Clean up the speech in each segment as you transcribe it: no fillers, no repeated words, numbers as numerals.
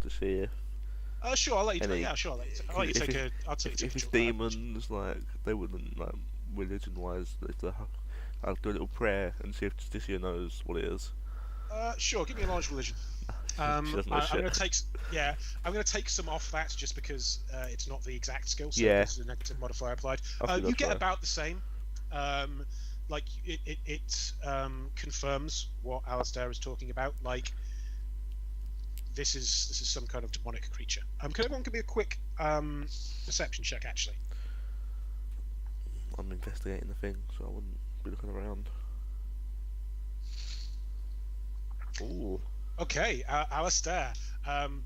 to see if Sure, I'll let you. any. Yeah, sure. I'll let you take a. I'll take If a it's short demons, like they wouldn't like religion-wise. I'll do a little prayer and see if Justicia knows what it is. Sure, give me a knowledge religion. She doesn't know I'm going shit. to take. Yeah, I'm going to take some off that just because it's not the exact skill, so Yeah. there's a negative modifier applied. You get about the same. Like it confirms what Alistair is talking about. Like this is some kind of demonic creature. Can everyone give me a quick perception check, actually? I'm investigating the thing, so I wouldn't be looking around. Ooh. Okay, Alistair. One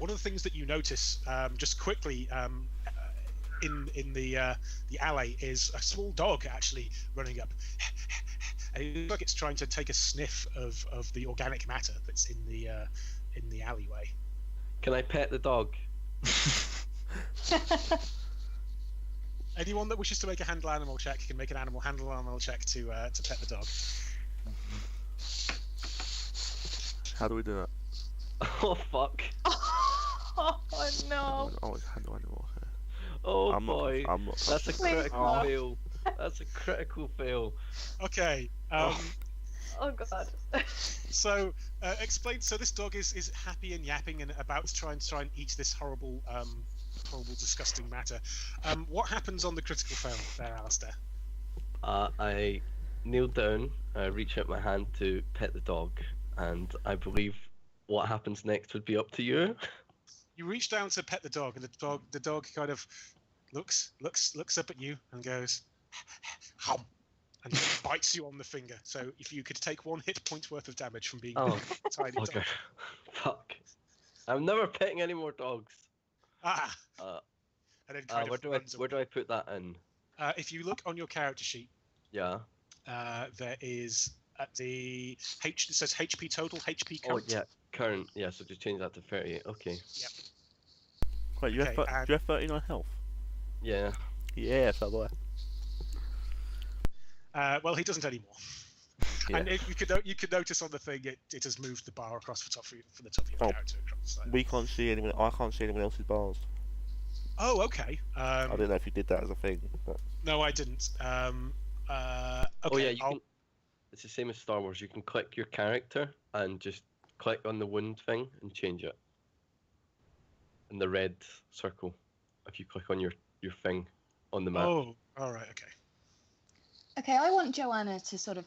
of the things that you notice, just quickly, in the alley, is a small dog actually running up, and it looks like it's trying to take a sniff of the organic matter that's in the alleyway. Can I pet the dog? Anyone that wishes to make a handle animal check can make an handle animal check to pet the dog. How do we do that? Oh fuck! Oh no! Oh, it's handle animal. Okay. Oh I'm boy! not. That's a Please critical no. fail. That's a critical fail. Okay. Oh god. So explain. So this dog is happy and yapping and about to try and eat this horrible, disgusting matter. What happens on the critical fail there, Alistair? I kneel down, reach out my hand to pet the dog, and I believe what happens next would be up to you. You reach down to pet the dog, and the dog kind of looks up at you and goes, "Hum," and bites you on the finger. So if you could take 1 hit point worth of damage from being Oh, tiny dog. okay. Fuck. I'm never petting any more dogs. Ah. Uh, And then kind where of do I runs where do I put that in? if you look on your character sheet, Yeah. there is at the it says HP total, HP Oh count. yeah, current. Yeah, so just change that to 38. Okay. Yep. Wait, you Okay, have you have 39 health? Yeah. Yeah, so do I. Well, he doesn't anymore. Yeah. And if you could notice on the thing, it has moved the bar across the top from the top of your character. Across, so. We can't see anyone. I can't see anyone else's bars. Oh, okay. I don't know if you did that as a thing. But... No, I didn't. Okay. Oh yeah, you can. It's the same as Star Wars. You can click your character and just click on the wound thing and change it. In the red circle, if you click on your thing on the map. Oh, all right. Okay. Okay, I want Joanna to sort of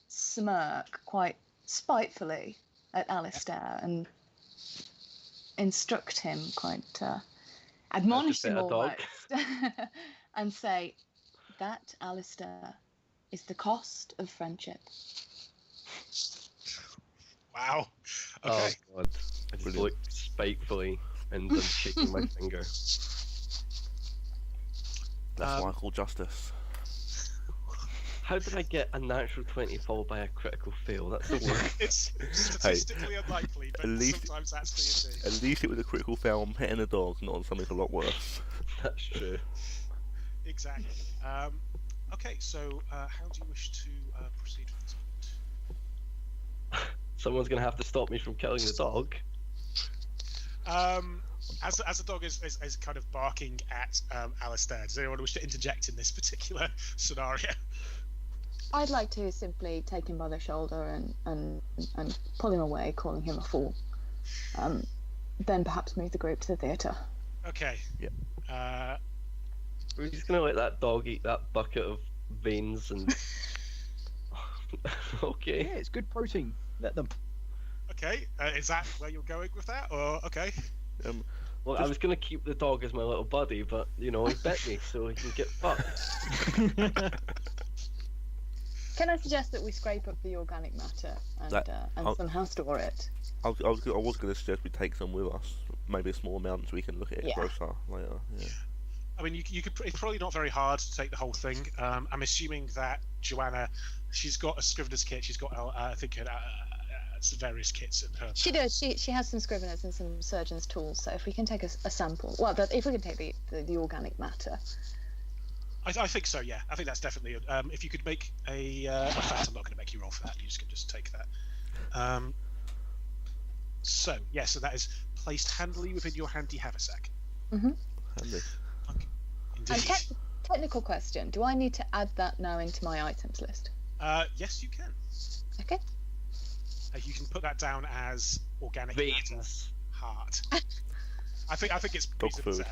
smirk quite spitefully at Alistair and instruct him quite, admonish him pet a dog. almost, and say, that, Alistair, is the cost of friendship. Wow. Okay. Oh god. I just Brilliant. looked spitefully and then shaking my finger. That's why I call justice. How did I get a natural 20 followed by a critical fail? That's the worst. It's statistically unlikely, but at least- sometimes that's the issue. At least it was a critical fail on petting a dog, not on something a lot worse. That's true. Exactly. Okay, so how do you wish to proceed from this point? Someone's gonna have to stop me from killing the dog. As the dog is kind of barking at Alistair, does anyone wish to interject in this particular scenario? I'd like to simply take him by the shoulder and pull him away, calling him a fool. Then perhaps move the group to the theatre. Okay. Yep. We're just gonna let that dog eat that bucket of veins and. Okay. Yeah, it's good protein. Let them. Okay. Is that where you're going with that, or okay? Well, I was gonna keep the dog as my little buddy, but you know he bit me, so he can get fucked. Can I suggest that we scrape up the organic matter and somehow store it? I was going to suggest we take some with us, maybe a small amount, so we can look at it closer later. Yeah. I mean, you could. It's probably not very hard to take the whole thing. I'm assuming that Joanna, she's got a Scrivener's kit. She's got, I think, various kits in her. She does. She has some Scriveners and some surgeon's tools. So if we can take a sample, if we can take the organic matter. I think so. Yeah, I think that's definitely. If you could make a. In fact, I'm not going to make you roll for that. You just can just take that. So so that is placed handily within your handy haversack. Mm-hmm. Handy. Okay. Indeed. And technical question: do I need to add that now into my items list? Yes, you can. Okay. You can put that down as organic Veins. matter heart. I think it's Dog reasonable. food.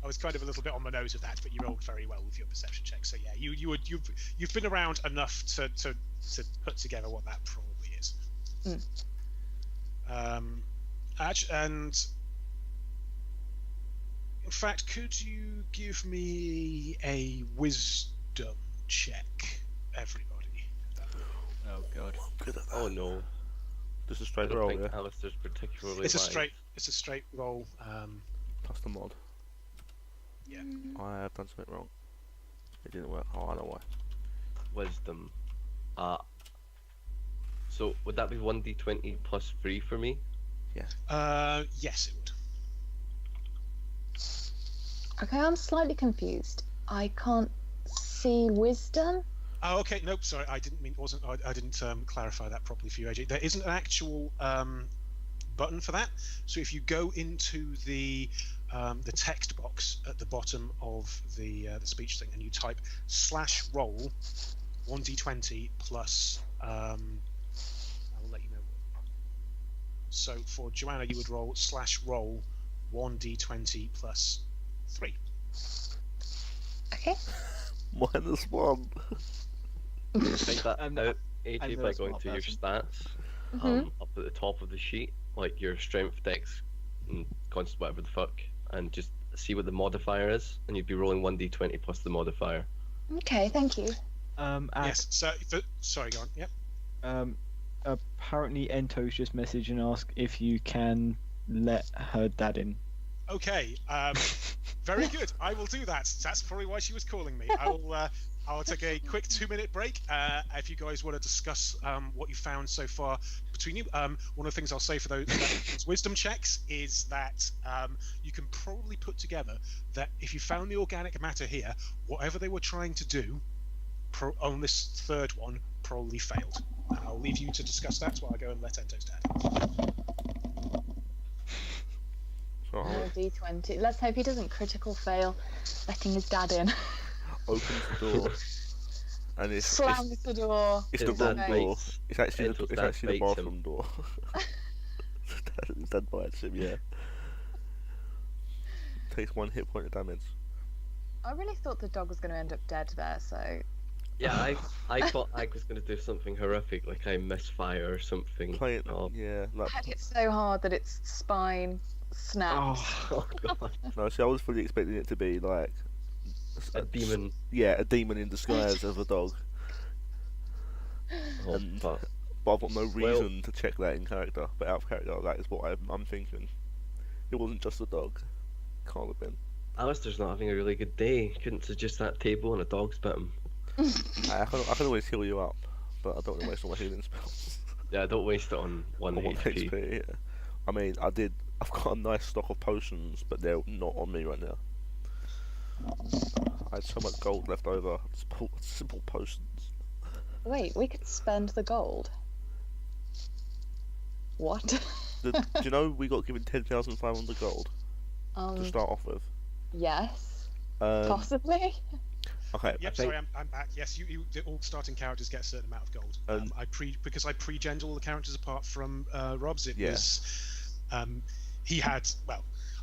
I was kind of a little bit on the nose of that, but you rolled very well with your perception check. So yeah, you've been around enough to put together what that probably is. And in fact, could you give me a wisdom check, everybody? Oh god. Good at that. Oh no. This is I straight don't roll, think yeah. Alistair's particularly It's a wise. straight roll. Plus the mod. Yeah. I have done something wrong. It didn't work. Oh, I know why. Wisdom. So would that be 1d20 plus 3 for me? Yes, it would. Okay, I'm slightly confused. I can't see wisdom. Oh, okay. Nope. Sorry, I didn't mean. I didn't clarify that properly for you, AJ. There isn't an actual button for that. So if you go into the text box at the bottom of the speech thing and you type /roll 1d20 plus, I will let you know. So for Joanna, you would roll /roll 1d20 plus 3. Okay. -1. Take that I'm out, AJ, I'm by not a going smart to your person. stats up at the top of the sheet, like your strength, dex, and constant whatever the fuck, and just see what the modifier is, and you'd be rolling 1d20 plus the modifier. Okay, thank you. Yes. So sorry, go on. Yep. Apparently Ento's just messaged and asked if you can let her dad in. Okay. Very good. I will do that. That's probably why she was calling me. I'll take a quick 2-minute break. If you guys want to discuss what you found so far between you, one of the things I'll say for those wisdom checks is that you can probably put together that if you found the organic matter here, whatever they were trying to do on this third one probably failed. And I'll leave you to discuss that while I go and let Ento's dad. So No, D20. Let's hope he doesn't critical fail letting his dad in. opens the door, and it's Slams the door. the His wrong dad door. bites- It's actually Ento's the dad bites him. bathroom door. His dad bites him. Yeah. Takes 1 hit point of damage. I really thought the dog was going to end up dead there, so... Yeah, I thought I was going to do something horrific, like I misfire or something. Play it. Oh, Yeah. Like, I had it so hard that its spine snapped. oh god. no, see, I was fully expecting it to be like A demon. Yeah, a demon in disguise as a dog. Oh, And- fuck. But I've got no reason to check that in character. But out of character, that is what I'm thinking. It wasn't just a dog. Can't have been. Alistair's not having a really good day. Couldn't suggest that table and a dog's bit him. I can always heal you up, but I don't want to waste all my healing spells. Yeah, don't waste it on 1 On 1 HP. HP, yeah. I mean, I've got a nice stock of potions, but they're not on me right now. I had so much gold left over. Simple potions. Wait, we could spend the gold. What? Do you know we got given 10,500 gold to start off with? Yes. Um, Possibly. Okay. Yep, think- sorry, I'm back. Yes, all starting characters get a certain amount of gold. And- Because I pre-genned all the characters apart from Rob's. It Yeah. was he had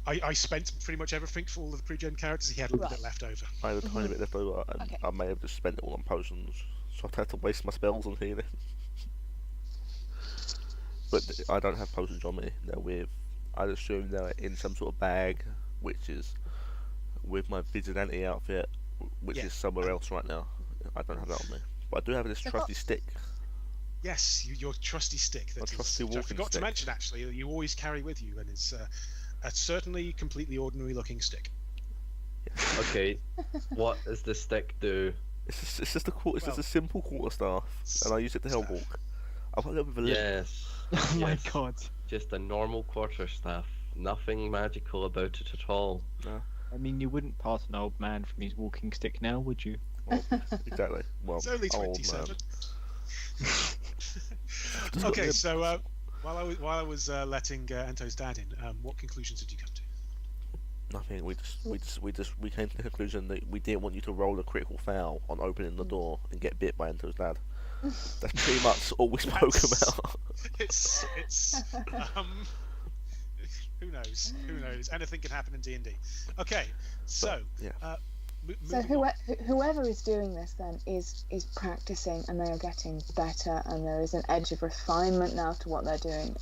I spent pretty much everything for all of the pre-gen characters. He had a little bit left over. I had a tiny bit left over, and Okay. I may have just spent it all on potions, so I'd had to waste my spells on healing. But I don't have potions on me. They're with. I'd assume they're in some sort of bag, which is with my vigilante outfit, which Yeah. is somewhere else right now. I don't have that on me, but I do have this So trusty what- stick. Yes, your trusty stick. My That trusty which I walking forgot to stick. mention actually that you always carry with you, and it's a certainly completely ordinary looking stick. Okay, what does the stick do? It's just a quarter. It's just Well, a simple quarterstaff, and I use it to help staff. walk. I've got a little bit of a limp. Yes. Oh my Yes. god. Just a normal quarterstaff. Nothing magical about it at all. I mean, you wouldn't pass an old man from his walking stick now, would you? Well, exactly. Well, It's only old 27. man. Just got Okay, limp. so While I was letting Ento's dad in, what conclusions did you come to? Nothing. We came to the conclusion that we didn't want you to roll a critical foul on opening the door and get bit by Ento's dad. That's pretty much all we spoke about. It's who knows? Who knows? Anything can happen in D&D. Okay, so so whoever is doing this then is practicing, and they are getting better, and there is an edge of refinement now to what they're doing.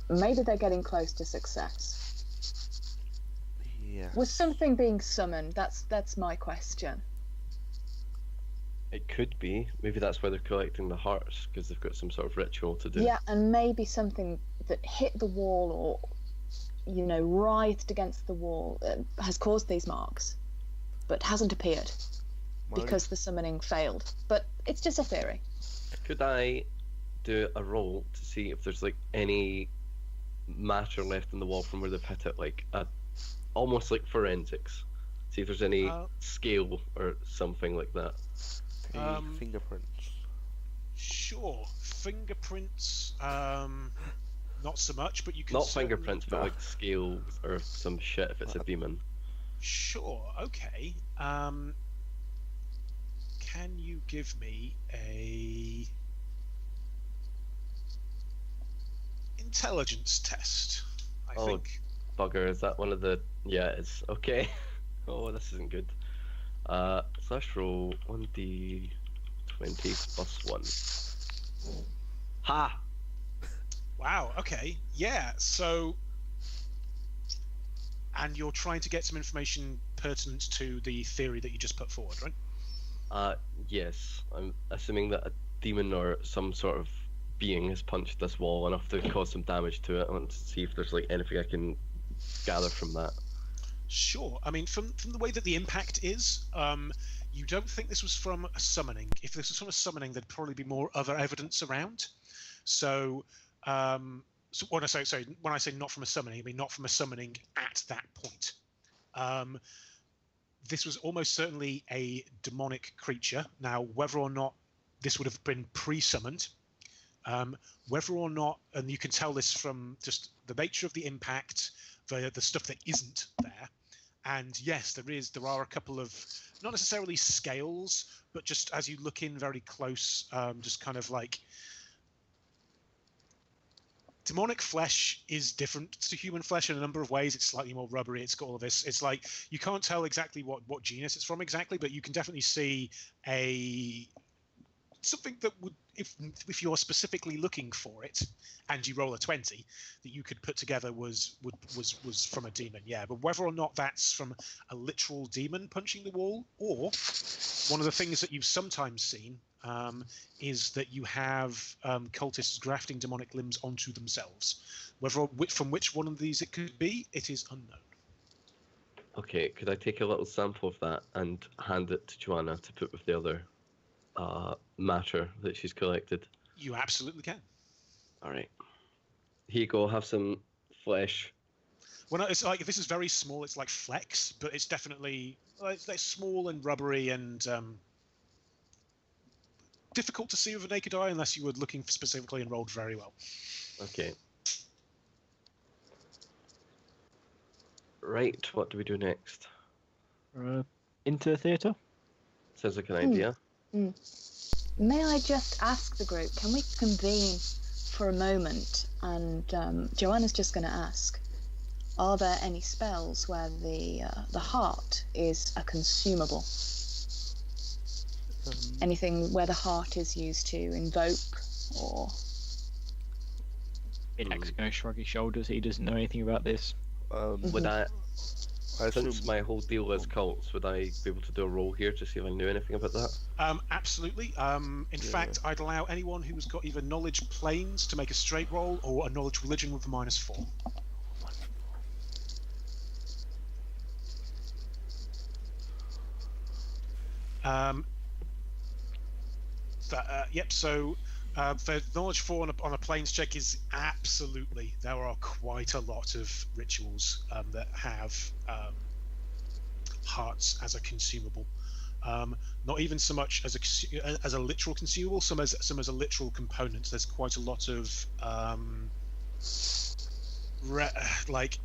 Maybe they're getting close to success. Yeah. Was something being summoned? That's my question. It could be. Maybe that's why they're collecting the hearts, because they've got some sort of ritual to do. Yeah, and maybe something that hit the wall or, writhed against the wall has caused these marks, but hasn't appeared because the summoning failed. But it's just a theory. Could I do a roll to see if there's like any matter left in the wall from where they've hit it, like almost like forensics? See if there's any scale or something like that. Fingerprints. Sure, fingerprints. Not so much, but you can. Not fingerprints, but like scales or some shit if it's a demon. Sure. Okay. Can you give me a intelligence test? I think. Bugger, is that one of the... Yeah, it's okay. Oh, this isn't good. Slash roll 1d20 plus 1. Ha! Wow, okay. Yeah, so... And you're trying to get some information pertinent to the theory that you just put forward, right? Yes. I'm assuming that a demon or some sort of being has punched this wall enough to cause some damage to it. I want to see if there's like anything I can gather from that. Sure. I mean, from the way that the impact is, you don't think this was from a summoning. If this was from a summoning, there'd probably be more other evidence around. So, when I say not from a summoning, I mean not from a summoning at that point. This was almost certainly a demonic creature. Now, whether or not this would have been pre-summoned, whether or not, and you can tell this from just the nature of the impact, the stuff that isn't there. And yes, there are a couple of, not necessarily scales, but just as you look in very close, just kind of like, demonic flesh is different to human flesh in a number of ways. It's slightly more rubbery. It's got all of this. It's like you can't tell exactly what genus it's from exactly, but you can definitely see something that would, if you're specifically looking for it, and you roll a 20, that you could put together was from a demon. Yeah, but whether or not that's from a literal demon punching the wall, or one of the things that you've sometimes seen is that you have cultists grafting demonic limbs onto themselves. From which one of these it could be, it is unknown. Okay, could I take a little sample of that and hand it to Joanna to put with the other matter that she's collected? You absolutely can. All right. Here you go. Have some flesh. Well, no, it's like, this is very small. It's like flex, but it's definitely it's like small and rubbery and difficult to see with a naked eye unless you were looking specifically and rolled very well. Okay. Right. What do we do next? Into the theatre? Sounds like an idea. May I just ask the group, can we convene for a moment? And Joanna's just going to ask, are there any spells where the heart is a consumable? Anything where the heart is used to invoke, or... Inek's going to shrug his shoulders. He doesn't know anything about this. Would I since my whole deal is cults, would I be able to do a roll here to see if I knew anything about that? Absolutely. In fact, I'd allow anyone who's got either knowledge planes to make a straight roll or a knowledge religion with a -4. Yep. So the knowledge 4 on a planes check is absolutely. There are quite a lot of rituals that have hearts as a consumable. Not even so much as a literal consumable, some as a literal component. There's quite a lot of like